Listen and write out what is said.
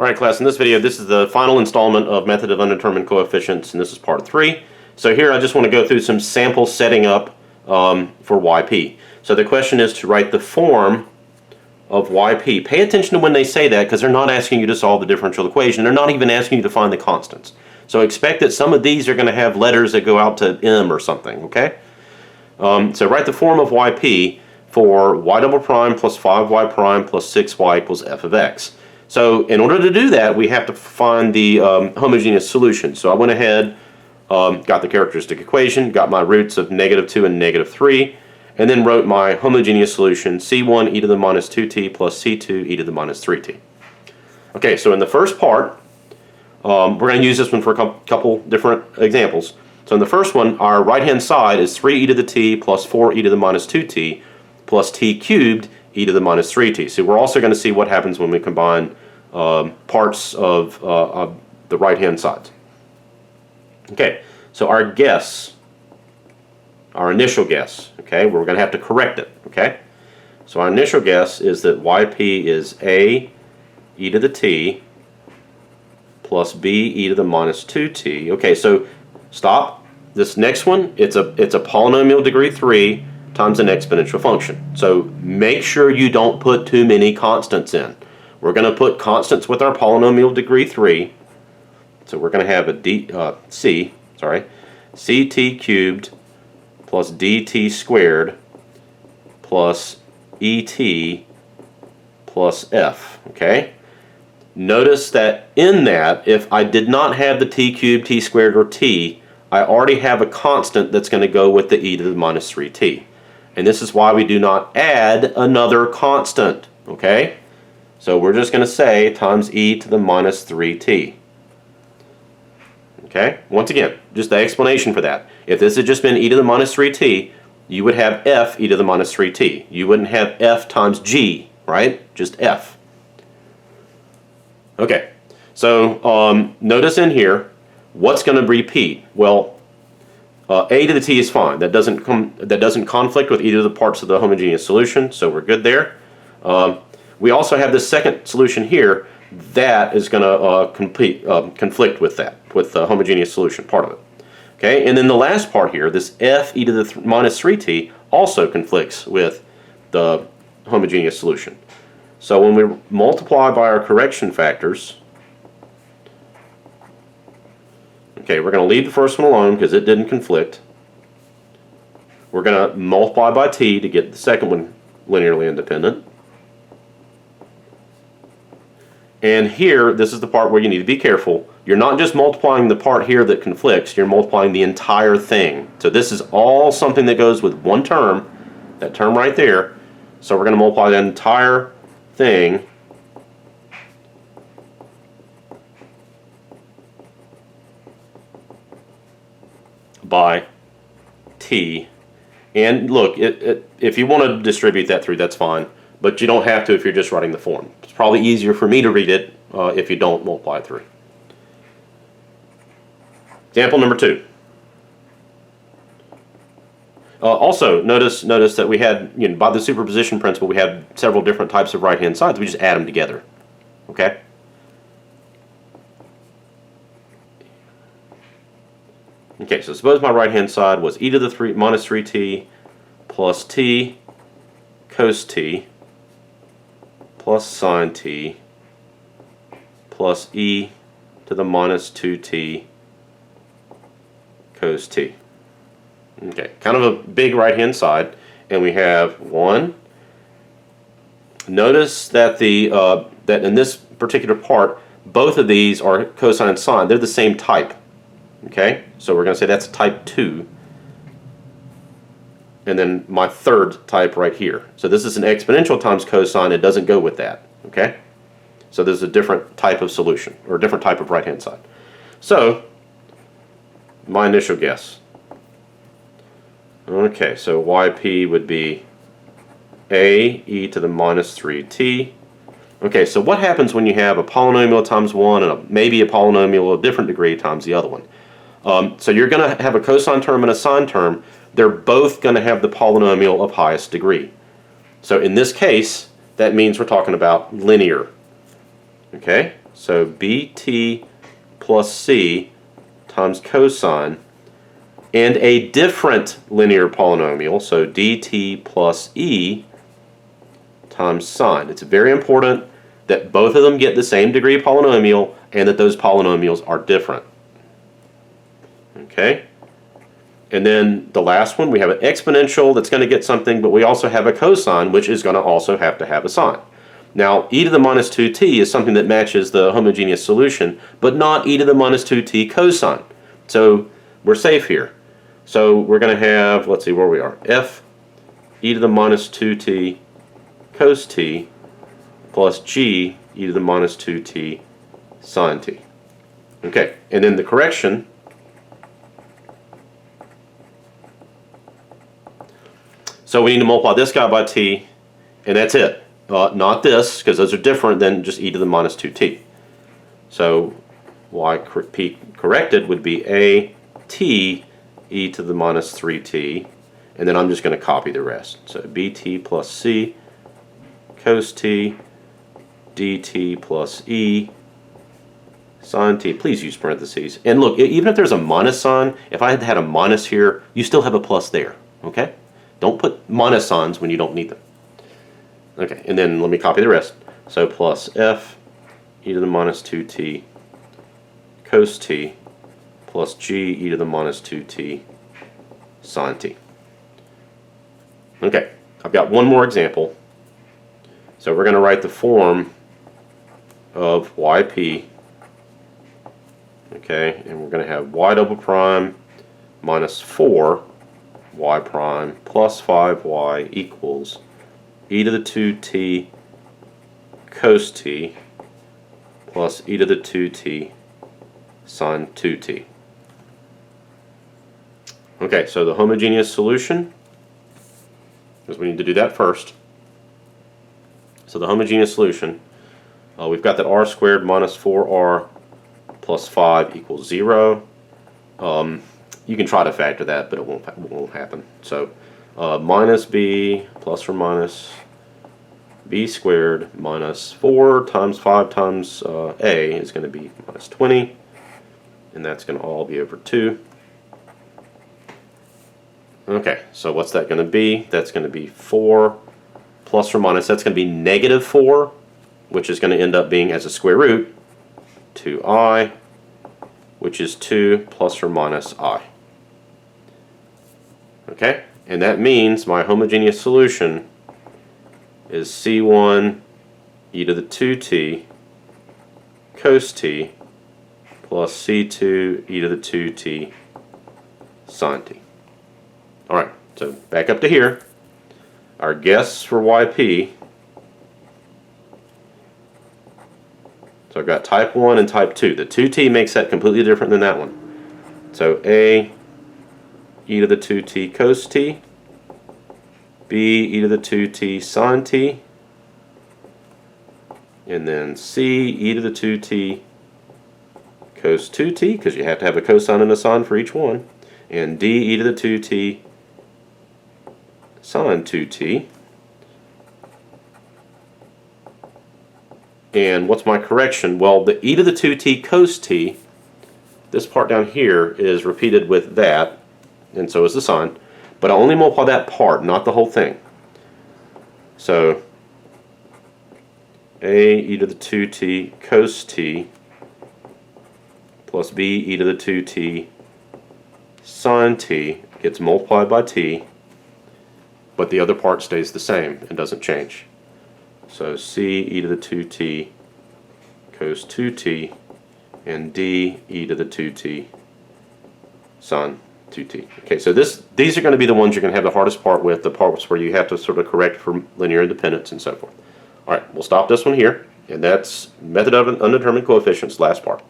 Alright class, in this video this is the final installment of method of undetermined coefficients, and this is part 3. So here I just want to go through some sample setting up for YP. So the question is to write the form of YP. Pay attention to when they say that, because they're not asking you to solve the differential equation. They're not even asking you to find the constants. So expect that some of these are going to have letters that go out to M or something, okay? So write the form of YP for y double prime plus 5y prime plus 6y equals f of x. So in order to do that, we have to find the homogeneous solution. So I went ahead, got the characteristic equation, got my roots of -2 and -3, and then wrote my homogeneous solution, c1 e to the minus 2t plus c2 e to the minus 3t. Okay, so in the first part, we're going to use this one for a couple different examples. So in the first one, our right-hand side is 3 e to the t plus 4 e to the minus 2t plus t cubed e to the minus 3t. So we're also going to see what happens when we combine parts of the right-hand sides. Okay, so our guess, our initial guess, okay, we're going to have to correct it, okay? So our initial guess is that yp is a e to the t plus b e to the minus 2t. Okay, so stop. This next one, it's a polynomial degree 3 times an exponential function. So make sure you don't put too many constants in. We're going to put constants with our polynomial degree 3. So we're going to have a ct cubed plus dt squared plus et plus f. Okay? Notice that in that, if I did not have the t cubed, t squared, or t, I already have a constant that's going to go with the e to the minus 3t. And this is why we do not add another constant. Okay? So we're just going to say times e to the minus 3t. Okay? Once again, just the explanation for that. If this had just been e to the minus 3t, you would have f e to the minus 3t. You wouldn't have f times g, right? Just f. Okay. So notice in here, what's going to repeat? Well, a to the t is fine. That doesn't conflict with either of the parts of the homogeneous solution, so we're good there. We also have this second solution here that is going to conflict with that, with the homogeneous solution part of it. Okay, and then the last part here, this f e to the minus 3t, also conflicts with the homogeneous solution. So when we multiply by our correction factors, okay, we're going to leave the first one alone because it didn't conflict. We're going to multiply by t to get the second one linearly independent. And here, this is the part where you need to be careful. You're not just multiplying the part here that conflicts, you're multiplying the entire thing. So this is all something that goes with one term, that term right there. So we're going to multiply the entire thing by t. And look, if you want to distribute that through, that's fine. But you don't have to if you're just writing the form. It's probably easier for me to read it if you don't multiply it through. Example number 2. Also, notice that we had, by the superposition principle, we have several different types of right-hand sides. We just add them together. Okay? Okay, so suppose my right-hand side was e to the minus 3t plus t cos t plus sine t plus e to the minus 2t cos t. Okay, kind of a big right-hand side, and we have 1. Notice that that in this particular part, both of these are cosine and sine. They're the same type. Okay, so we're going to say that's type 2. And then my third type right here. So this is an exponential times cosine. It doesn't go with that. Okay? So there's a different type of solution, or a different type of right-hand side. So, my initial guess. Okay, so yp would be a e to the minus 3t. Okay, so what happens when you have a polynomial times one and maybe a polynomial of a different degree times the other one? So you're going to have a cosine term and a sine term. They're both going to have the polynomial of highest degree. So in this case, that means we're talking about linear. Okay? So bt plus c times cosine, and a different linear polynomial, so dt plus e times sine. It's very important that both of them get the same degree polynomial and that those polynomials are different. Okay? And then the last one, we have an exponential that's going to get something, but we also have a cosine, which is going to also have to have a sine. Now, e to the minus 2t is something that matches the homogeneous solution, but not e to the minus 2t cosine. So we're safe here. So we're going to have, let's see where we are, f e to the minus 2t cos t plus g e to the minus 2t sine t. Okay, and then the correction, so we need to multiply this guy by t, and that's it. Not this, because those are different than just e to the minus 2t. So p corrected would be a t e to the minus 3t, and then I'm just going to copy the rest. So bt plus c cos t dt plus e sine t. Please use parentheses. And look, even if there's a minus sign, if I had a minus here, you still have a plus there. Okay? Don't put minus signs when you don't need them. Okay, and then let me copy the rest. So plus f e to the minus 2t cos t plus g e to the minus 2t sine t. Okay, I've got one more example. So we're going to write the form of yp. Okay, and we're going to have y double prime minus 4 y prime plus 5y equals e to the 2t cos t plus e to the 2t sine 2t. Okay, so the homogeneous solution, because we need to do that first. So the homogeneous solution, we've got that r squared minus 4r plus 5 equals 0. You can try to factor that, but it won't happen. So minus b plus or minus b squared minus 4 times 5 times a is going to be minus 20, and that's going to all be over 2. Okay, so what's that going to be? That's going to be 4 plus or minus, that's going to be negative 4, which is going to end up being as a square root, 2i, which is 2 plus or minus I. Okay, and that means my homogeneous solution is c1 e to the 2t cos t plus c2 e to the 2t sine t. Alright, so back up to here. Our guess for yp, so I've got type 1 and type 2. The 2t makes that completely different than that one. So a e to the 2t cos t, b e to the 2t sine t, and then c e to the 2t cos 2t, because you have to have a cosine and a sine for each one, and d e to the 2t sine 2t. And what's my correction? Well, the e to the 2t cos t, this part down here is repeated with that, and so is the sine, but I only multiply that part, not the whole thing. So a e to the 2t cos t plus b e to the 2t sine t gets multiplied by t, but the other part stays the same and doesn't change. So c e to the 2t cos 2t and d e to the 2t sine 2t. Okay, so these are going to be the ones you're going to have the hardest part with, the parts where you have to sort of correct for linear independence and so forth. Alright, we'll stop this one here, and that's method of undetermined coefficients, last part.